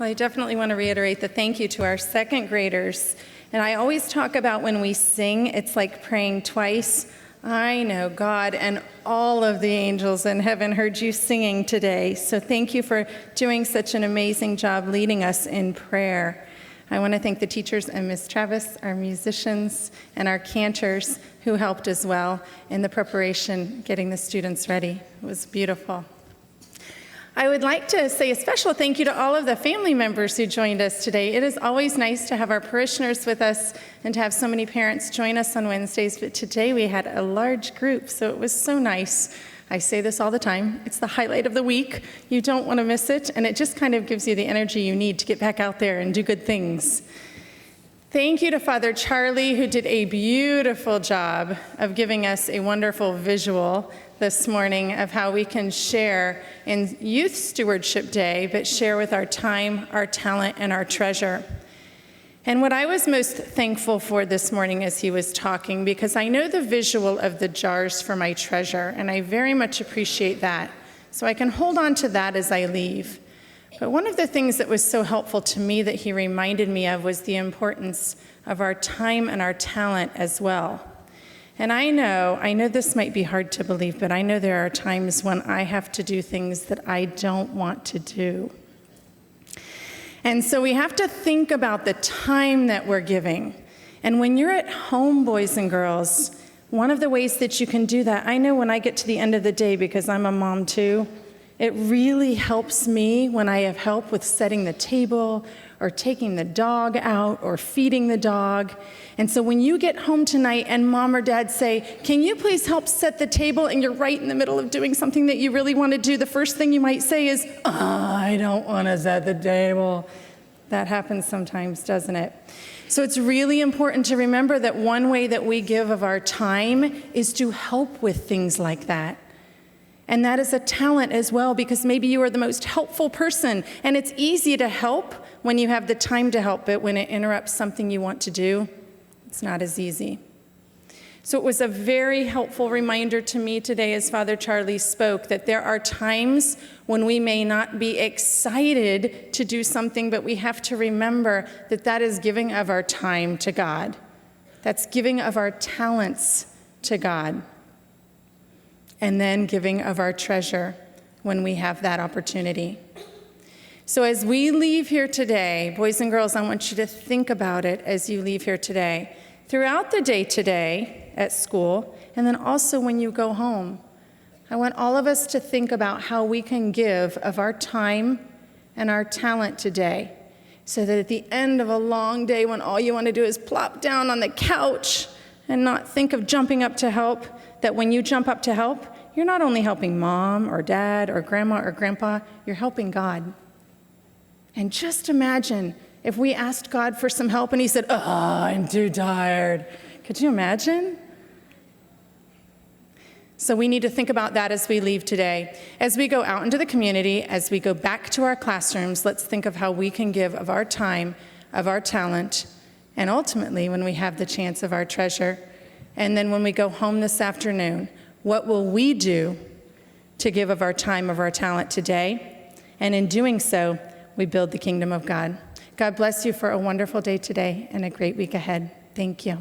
Well, I definitely want to reiterate the thank you to our second graders. And I always talk about when we sing, it's like praying twice. I know God and all of the angels in heaven heard you singing today. So thank you for doing such an amazing job leading us in prayer. I want to thank the teachers and Ms. Travis, our musicians, and our cantors who helped as well in the preparation, getting the students ready. It was beautiful. I would like to say a special thank you to all of the family members who joined us today. It is always nice to have our parishioners with us and to have so many parents join us on Wednesdays, but today we had a large group, so it was so nice. I say this all the time. It's the highlight of the week. You don't want to miss it, and it just kind of gives you the energy you need to get back out there and do good things. Thank you to Father Charlie, who did a beautiful job of giving us a wonderful visual this morning of how we can share in Youth Stewardship Day, but share with our time, our talent, and our treasure. And what I was most thankful for this morning as he was talking, because I know the visual of the jars for my treasure, and I very much appreciate that. So I can hold on to that as I leave. But one of the things that was so helpful to me that he reminded me of was the importance of our time and our talent as well. And I know this might be hard to believe, but I know there are times when I have to do things that I don't want to do. And so we have to think about the time that we're giving. And when you're at home, boys and girls, one of the ways that you can do that, I know when I get to the end of the day, because I'm a mom too, it really helps me when I have help with setting the table or taking the dog out or feeding the dog. And so when you get home tonight and mom or dad say, can you please help set the table, and you're right in the middle of doing something that you really want to do, the first thing you might say is, I don't want to set the table. That happens sometimes, doesn't it? So it's really important to remember that one way that we give of our time is to help with things like that. And that is a talent as well, because maybe you are the most helpful person, and it's easy to help when you have the time to help, but when it interrupts something you want to do, it's not as easy. So it was a very helpful reminder to me today as Father Charlie spoke that there are times when we may not be excited to do something, but we have to remember that that is giving of our time to God. That's giving of our talents to God. And then giving of our treasure when we have that opportunity. So as we leave here today, boys and girls, I want you to think about it as you leave here today. Throughout the day today at school, and then also when you go home, I want all of us to think about how we can give of our time and our talent today, so that at the end of a long day when all you want to do is plop down on the couch and not think of jumping up to help, that when you jump up to help, you're not only helping mom or dad or grandma or grandpa, you're helping God. And just imagine if we asked God for some help and he said, I'm too tired. Could you imagine? So we need to think about that as we leave today. As we go out into the community, as we go back to our classrooms, let's think of how we can give of our time, of our talent, and ultimately, when we have the chance, of our treasure. And then when we go home this afternoon, what will we do to give of our time, of our talent today? And in doing so, we build the kingdom of God. God bless you for a wonderful day today and a great week ahead. Thank you.